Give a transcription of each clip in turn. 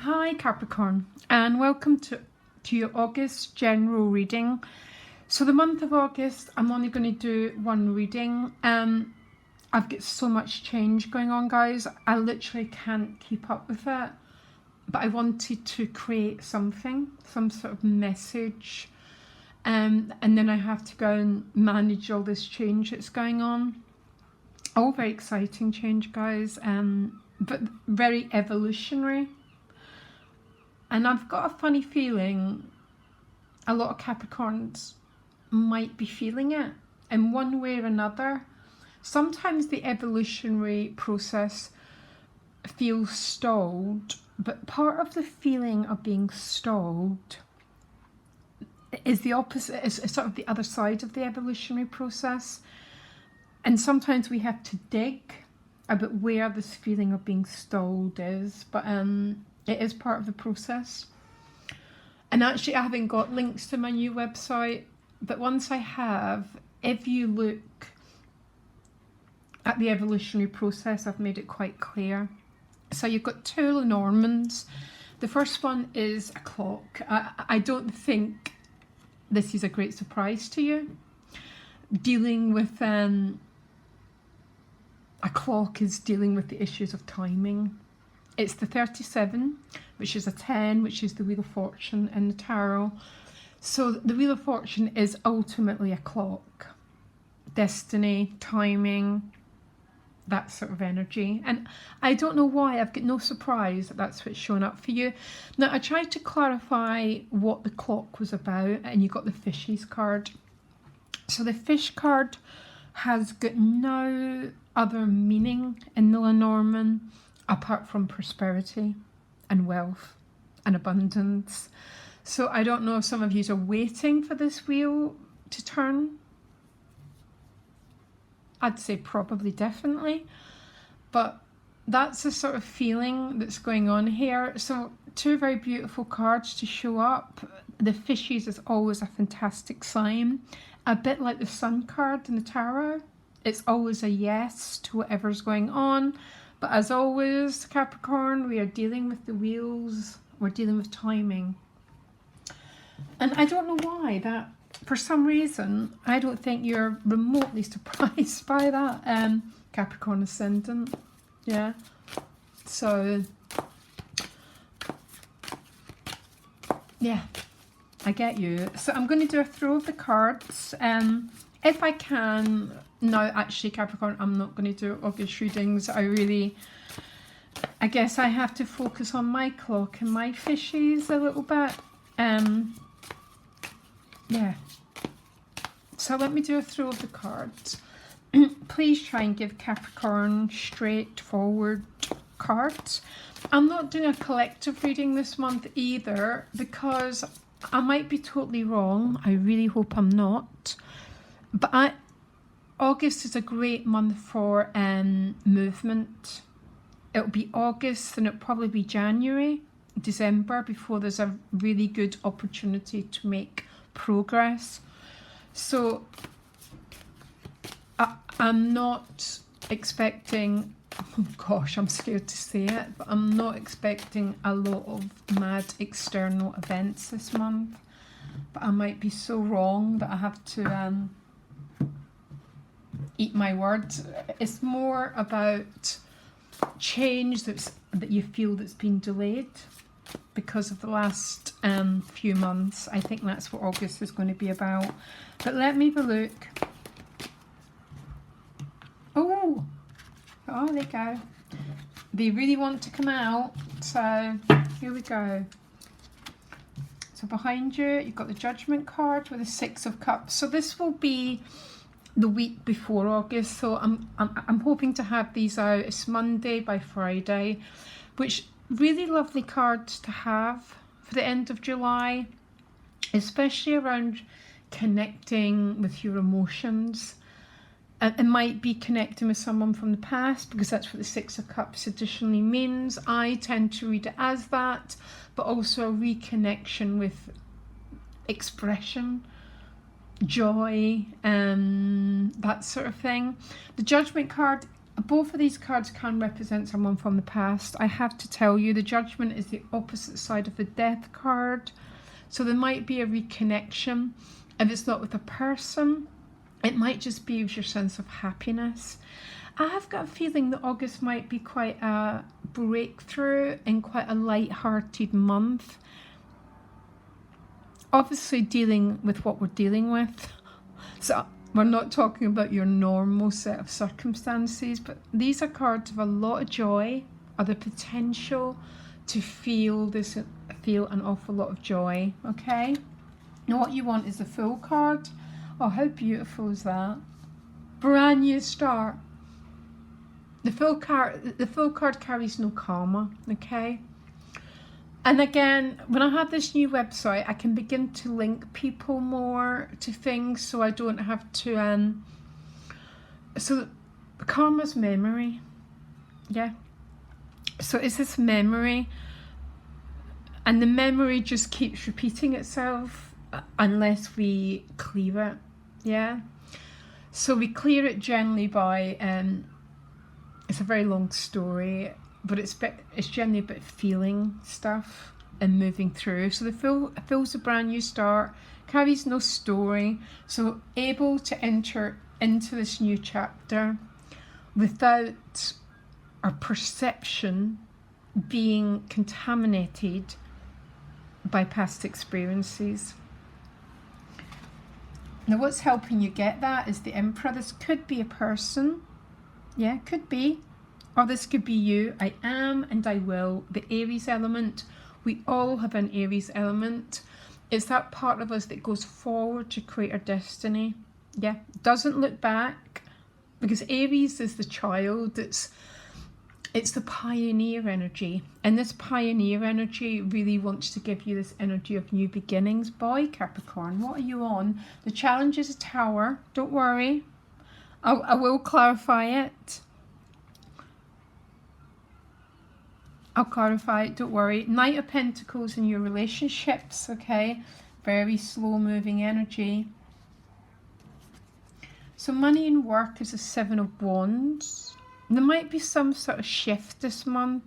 Hi Capricorn, and welcome to your August general reading. So the month of August, I'm only going to do one reading. I've got so much change going on, guys. I literally can't keep up with it. But I wanted to create something, some sort of message. And then I have to go and manage all this change that's going on. All very exciting change, guys, but very evolutionary. And I've got a funny feeling a lot of Capricorns might be feeling it in one way or another. Sometimes the evolutionary process feels stalled, but part of the feeling of being stalled is the opposite, is sort of the other side of the evolutionary process. And sometimes we have to dig about where this feeling of being stalled is, but it is part of the process. And actually I haven't got links to my new website, but once I have, if you look at the evolutionary process, I've made it quite clear. So you've got two Lenormands. The first one is a clock. I don't think this is a great surprise to you. Dealing with a clock is dealing with the issues of timing. It's the 37, which is a 10, which is the Wheel of Fortune in the tarot. So the Wheel of Fortune is ultimately a clock. Destiny, timing, that sort of energy. And I don't know why, I've got no surprise that that's what's showing up for you. Now, I tried to clarify what the clock was about, and you got the Fishes card. So the Fish card has got no other meaning in the Lenormand apart from prosperity and wealth and abundance. So I don't know if some of you are waiting for this wheel to turn. I'd say probably definitely, but that's the sort of feeling that's going on here. So two very beautiful cards to show up. The Fishes is always a fantastic sign, a bit like the Sun card in the tarot. It's always a yes to whatever's going on. But as always, Capricorn, we are dealing with the wheels, we're dealing with timing. And I don't know why that, for some reason, I don't think you're remotely surprised by that. Capricorn ascendant, yeah. So, yeah, I get you. So I'm going to do a throw of the cards. If I can, no, actually Capricorn, I'm not going to do August readings. I guess I have to focus on my clock and my Fishes a little bit. Yeah. So let me do a throw of the cards. Please try and give Capricorn straightforward cards. I'm not doing a collective reading this month either because I might be totally wrong. I really hope I'm not. But August is a great month for movement. It'll be August and it'll probably be January, December before there's a really good opportunity to make progress. So I'm not expecting, oh gosh, I'm scared to say it, but I'm not expecting a lot of mad external events this month. But I might be so wrong that I have to eat my words. It's more about change that you feel that's been delayed because of the last few months. I think that's what August is going to be about. But let me have a look. Oh, there you go. They really want to come out. So here we go. So behind you, you've got the Judgment card with the Six of Cups. So this will be the week before August. So I'm hoping to have these out. It's Monday by Friday, which really lovely cards to have for the end of July, especially around connecting with your emotions. And it might be connecting with someone from the past because that's what the Six of Cups additionally means. I tend to read it as that, but also a reconnection with expression, joy, that sort of thing. The Judgment card both of these cards can represent someone from the past. I have to tell you, the Judgment is the opposite side of the Death card. So there might be a reconnection. If it's not with a person, it might just be with your sense of happiness. I have got a feeling that August might be quite a breakthrough and quite a light-hearted month. Obviously dealing with what we're dealing with. So we're not talking about your normal set of circumstances, but these are cards of a lot of joy, or the potential to feel an awful lot of joy, okay? Now what you want is the Fool card. Oh, how beautiful is that? Brand new start. The Fool card carries no karma, okay? And again, when I have this new website, I can begin to link people more to things, so I don't have to, so karma's memory, yeah? So it's this memory, and the memory just keeps repeating itself unless we clear it, yeah? So we clear it generally by, it's a very long story, but it's generally about feeling stuff and moving through. So the Fool's a brand new start, carries no story, so able to enter into this new chapter without our perception being contaminated by past experiences. Now what's helping you get that is the Emperor. This could be a person, yeah, could be. Or this could be you. I am and I will. The Aries element. We all have an Aries element. It's that part of us that goes forward to create our destiny. Yeah. Doesn't look back. Because Aries is the child. It's the pioneer energy. And this pioneer energy really wants to give you this energy of new beginnings. Boy, Capricorn, what are you on? The challenge is a Tower. Don't worry. I will clarify it. I'll clarify it, don't worry. Knight of Pentacles in your relationships, okay? Very slow moving energy. So money and work is a 7 of Wands. There might be some sort of shift this month,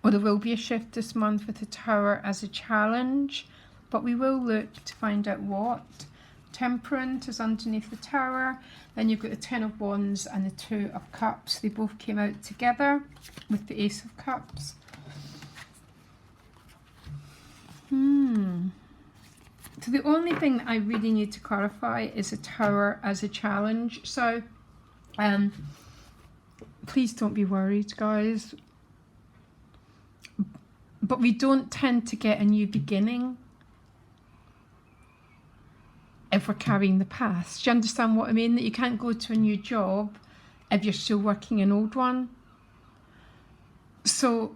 or there will be a shift this month with the Tower as a challenge, but we will look to find out what. Temperance is underneath the Tower. Then you've got the 10 of Wands and the 2 of Cups. They both came out together with the Ace of Cups. So the only thing that I really need to clarify is the Tower as a challenge. So please don't be worried, guys. But we don't tend to get a new beginning if we're carrying the past. Do you understand what I mean? That you can't go to a new job if you're still working an old one. So,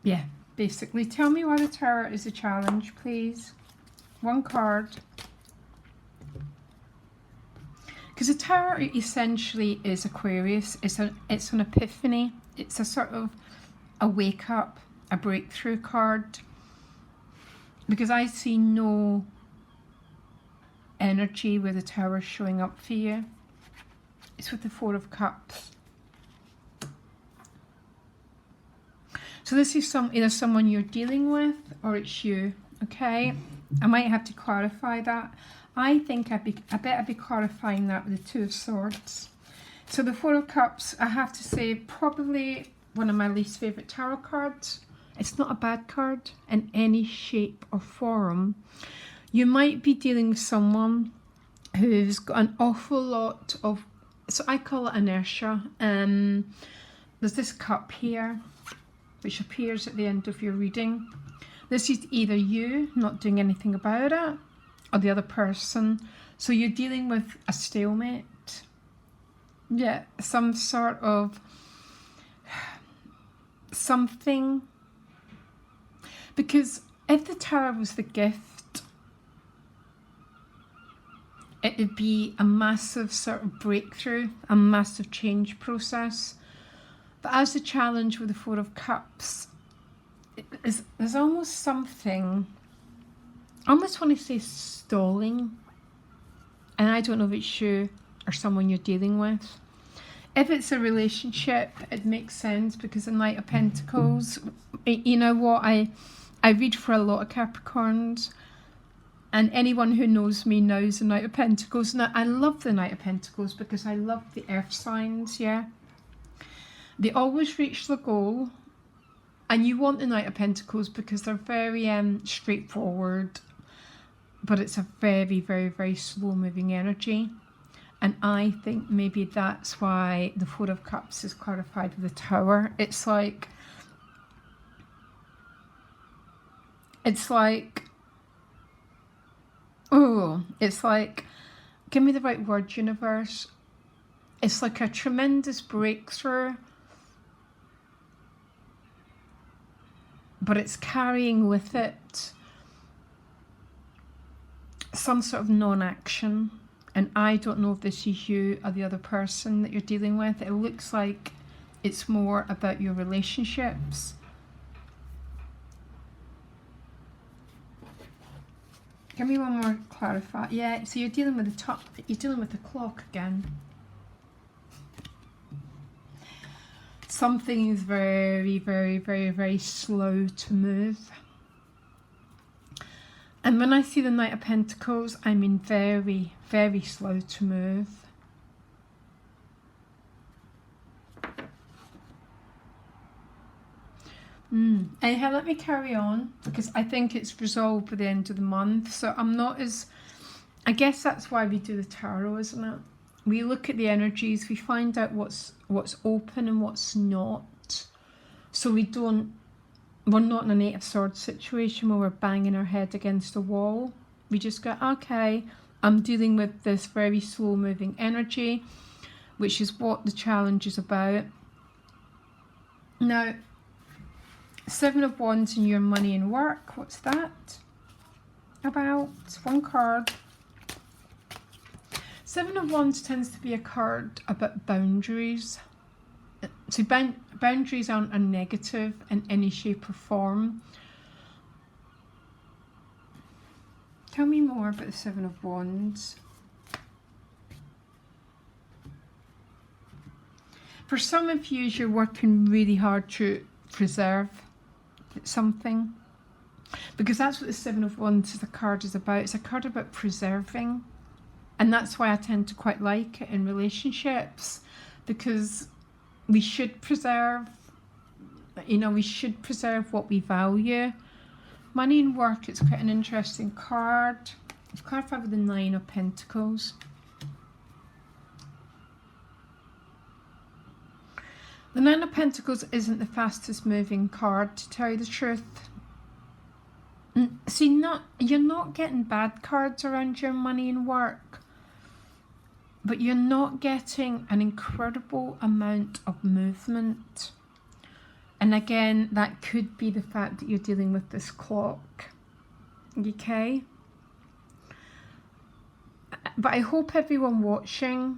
yeah, basically. Tell me why the Tower is a challenge, please. One card. Because the Tower essentially is Aquarius. It's an epiphany. It's a sort of a wake up, a breakthrough card. Because I see no energy where the Tower is showing up for you. It's with the 4 of Cups. So this is either someone you're dealing with or it's you, okay? I might have to clarify that. I think I bet I'd be clarifying that with the 2 of Swords. So the 4 of Cups, I have to say, probably one of my least favourite tarot cards. It's not a bad card in any shape or form. You might be dealing with someone who's got an awful lot of, so I call it inertia. There's this cup here, which appears at the end of your reading. This is either you not doing anything about it, or the other person. So you're dealing with a stalemate. Yeah, some sort of something. Because if the Tower was the gift, it would be a massive sort of breakthrough, a massive change process. But as the challenge with the 4 of Cups, there's almost something, I almost want to say stalling. And I don't know if it's you or someone you're dealing with. If it's a relationship, it makes sense because the Knight of Pentacles, you know what, I read for a lot of Capricorns, and anyone who knows me knows the Knight of Pentacles. And I love the Knight of Pentacles because I love the earth signs, yeah. They always reach the goal, and you want the Knight of Pentacles because they're very straightforward, but it's a very, very, very slow moving energy. And I think maybe that's why the Four of Cups is clarified with the Tower. It's like, oh, it's like, give me the right word, universe. It's like a tremendous breakthrough, but it's carrying with it some sort of non-action. And I don't know if this is you or the other person that you're dealing with. It looks like it's more about your relationships. Give me one more clarify. Yeah, so you're dealing with the top, you're dealing with the clock again. Something is very, very, very, very slow to move. And when I see the Knight of Pentacles, I mean very, very slow to move. Anyhow, let me carry on because I think it's resolved by the end of the month. So I'm not as... I guess that's why we do the tarot, isn't it? We look at the energies, we find out what's open and what's not. So we're not in an Eight of Swords situation where we're banging our head against a wall. We just go, okay, I'm dealing with this very slow moving energy, which is what the challenge is about. Now, Seven of Wands in your money and work, what's that about? One card. Seven of Wands tends to be a card about boundaries. So boundaries aren't a negative in any shape or form. Tell me more about the Seven of Wands. For some of you, you're working really hard to preserve something, because that's what the Seven of Wands, the card, is about. It's a card about preserving, and that's why I tend to quite like it in relationships, because we should preserve, you know, we should preserve what we value. Money and work, it's quite an interesting card. It's clarified with the Nine of Pentacles. The Nine of Pentacles isn't the fastest moving card, to tell you the truth. See, you're not getting bad cards around your money and work, but you're not getting an incredible amount of movement. And again, that could be the fact that you're dealing with this clock. Okay? But I hope everyone watching,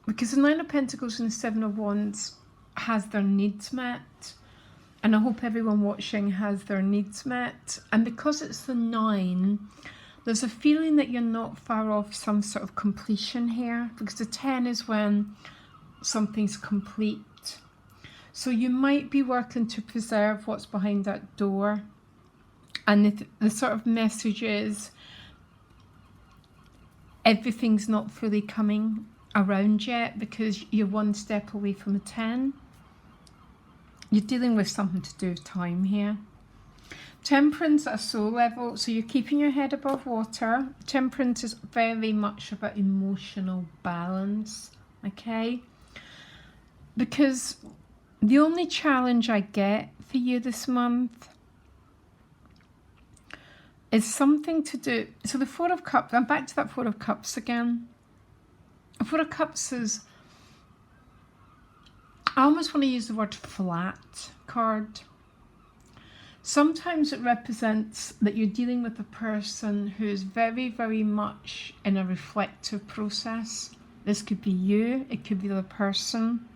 because the Nine of Pentacles and the Seven of Wands has their needs met, and I hope everyone watching has their needs met. And because it's the 9, there's a feeling that you're not far off some sort of completion here, because the 10 is when something's complete. So you might be working to preserve what's behind that door, and the sort of message is everything's not fully coming around yet because you're one step away from a 10. You're dealing with something to do with time here. Temperance at a soul level, so you're keeping your head above water. Temperance is very much about emotional balance, okay? Because the only challenge I get for you this month is something to do... So the Four of Cups, I'm back to that Four of Cups again. The Four of Cups is... I almost want to use the word flat card. Sometimes it represents that you're dealing with a person who is very, very much in a reflective process. This could be you, it could be the other person.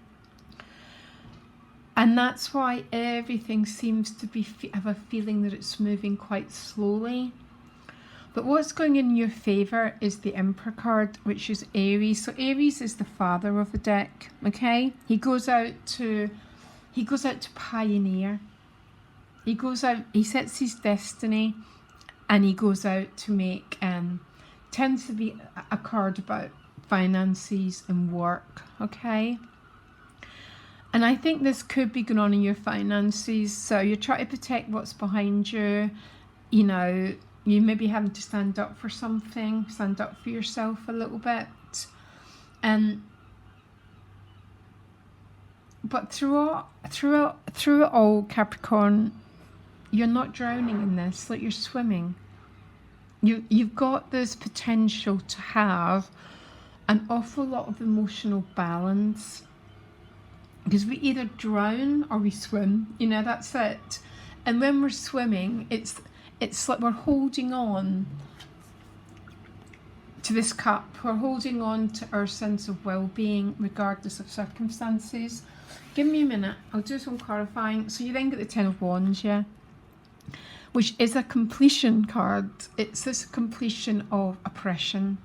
And that's why everything seems to be have a feeling that it's moving quite slowly. But what's going in your favour is the Emperor card, which is Aries. So Aries is the father of the deck, okay? He goes out to pioneer. He goes out, he sets his destiny, and he goes out to make, tends to be a card about finances and work, okay? And I think this could be going on in your finances. So you're trying to protect what's behind you. You know, you may be having to stand up for something, stand up for yourself a little bit. But through it all, Capricorn, you're not drowning in this, like you're swimming. You've got this potential to have an awful lot of emotional balance. Because we either drown or we swim, you know, that's it. And when we're swimming, it's like we're holding on to this cup. We're holding on to our sense of well-being regardless of circumstances. Give me a minute, I'll do some clarifying. So you then get the Ten of Wands, yeah? Which is a completion card. It's this completion of oppression.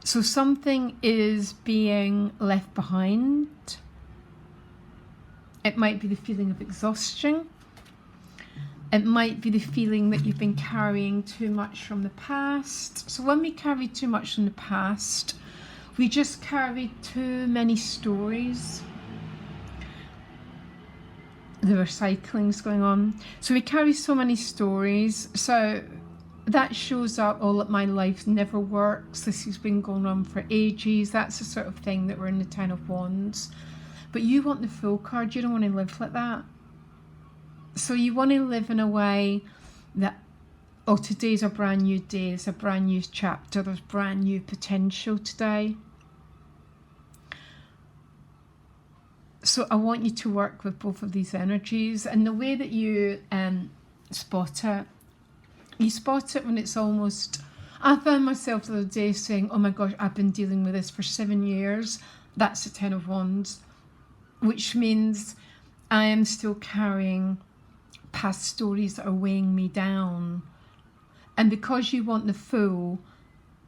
So something is being left behind. It might be the feeling of exhaustion. It might be the feeling that you've been carrying too much from the past. So when we carry too much from the past, we just carry too many stories. The recycling's going on. So we carry so many stories. So that shows up, oh, look, my life never works. This has been going on for ages. That's the sort of thing that we're in the Ten of Wands. But you want the Fool card. You don't want to live like that. So you want to live in a way that, oh, today's a brand new day. It's a brand new chapter. There's brand new potential today. So I want you to work with both of these energies. And the way that you spot it, you spot it when it's almost... I found myself the other day saying, oh my gosh, I've been dealing with this for 7 years. That's the Ten of Wands. Which means I am still carrying past stories that are weighing me down. And because you want the Fool,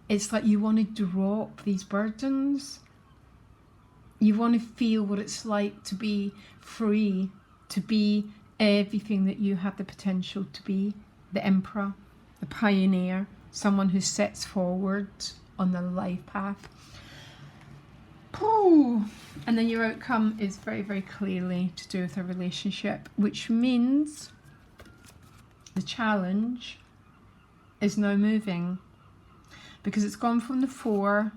it's like you want to drop these burdens. You want to feel what it's like to be free, to be everything that you have the potential to be. The Emperor, the pioneer, someone who sets forward on the life path. Ooh. And then your outcome is very, very clearly to do with a relationship, which means the challenge is now moving, because it's gone from the 4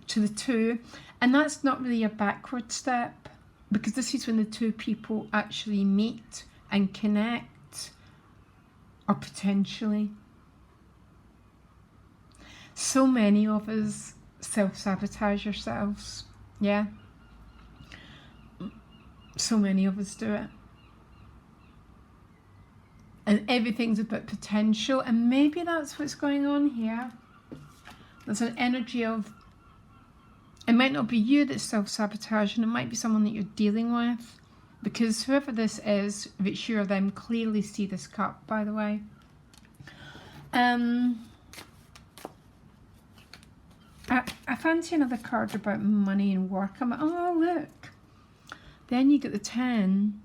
to the 2, and that's not really a backward step, because this is when the two people actually meet and connect, or potentially. So many of us self-sabotage ourselves, yeah? So many of us do it. And everything's about potential, and maybe that's what's going on here. There's an energy of, it might not be you that's self-sabotaging, it might be someone that you're dealing with, because whoever this is, if it's you or them, clearly see this cup, by the way. I fancy another card about money and work. I'm like, oh, look. Then you get the 10.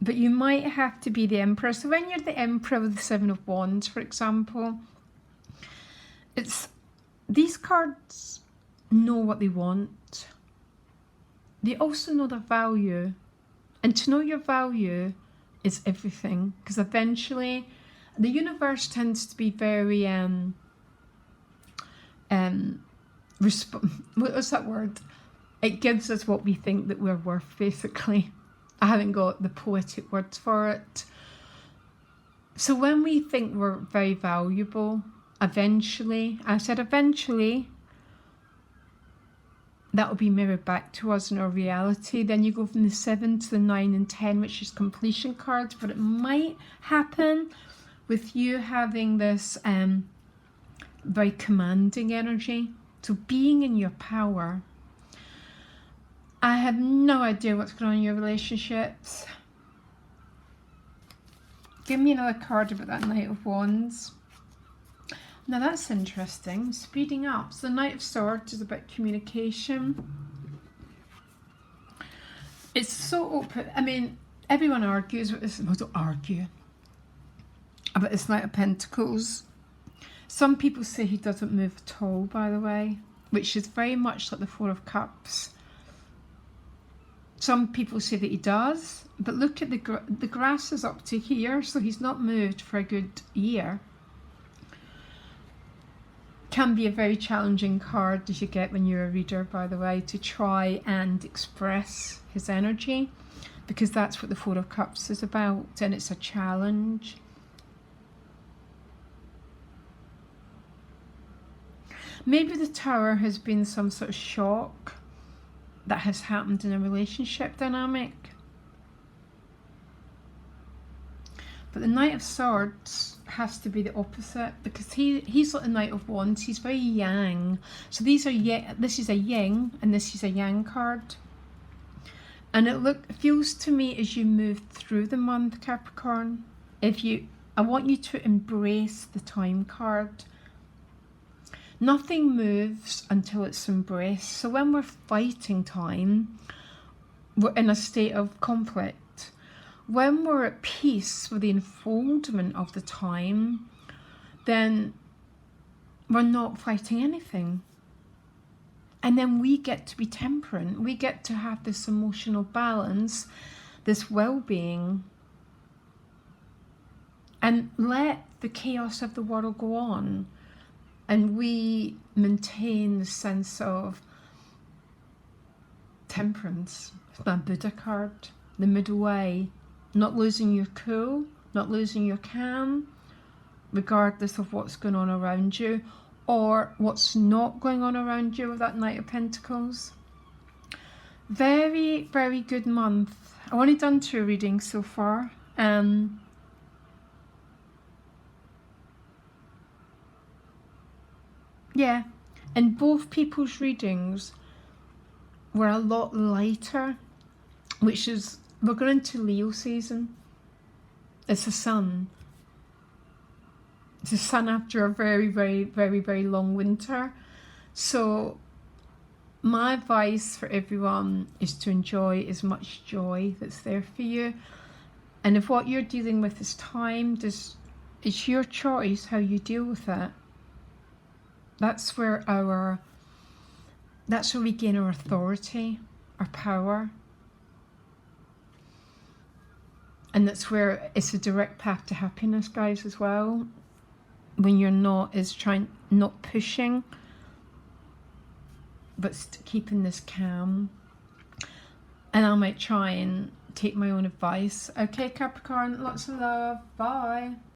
But you might have to be the Emperor. So when you're the Emperor with the 7 of Wands, for example, it's, these cards know what they want. They also know their value. And to know your value is everything. Because eventually, the universe tends to be very, what's that word? It gives us what we think that we're worth, basically. I haven't got the poetic words for it. So when we think we're very valuable, eventually, I said eventually, that will be mirrored back to us in our reality. Then you go from the 7 to the 9 and 10, which is completion cards, but it might happen with you having this very commanding energy. So being in your power. I have no idea what's going on in your relationships. Give me another card about that Knight of Wands. Now that's interesting. Speeding up. So the Knight of Swords is about communication. It's so open. I mean, everyone argues with this. Well, don't argue about this Knight of Pentacles. Some people say he doesn't move at all, by the way, which is very much like the Four of Cups. Some people say that he does, but look at the grass is up to here, so he's not moved for a good year. Can be a very challenging card as you get when you're a reader, by the way, to try and express his energy, because that's what the Four of Cups is about, and it's a challenge. Maybe the Tower has been some sort of shock that has happened in a relationship dynamic. But the Knight of Swords has to be the opposite, because he's like the Knight of Wands. He's very yang. So this is a yin and this is a yang card. And it feels to me as you move through the month, Capricorn, I want you to embrace the Time card. Nothing moves until it's embraced. So when we're fighting time, we're in a state of conflict. When we're at peace with the unfoldment of the time, then we're not fighting anything. And then we get to be temperate. We get to have this emotional balance, this well-being, and let the chaos of the world go on. And we maintain the sense of temperance. It's my Buddha card, the middle way. Not losing your cool, not losing your calm, regardless of what's going on around you, or what's not going on around you with that Knight of Pentacles. Very, very good month. I've only done 2 readings so far. Yeah, and both people's readings were a lot lighter, which is, we're going into Leo season. It's the sun. It's the sun after a very, very, very, very long winter. So my advice for everyone is to enjoy as much joy that's there for you. And if what you're dealing with is time, it's your choice how you deal with it. That's where we gain our authority, our power. And that's where it's a direct path to happiness, guys, as well. When you're not pushing, but keeping this calm. And I might try and take my own advice. Okay, Capricorn, lots of love. Bye.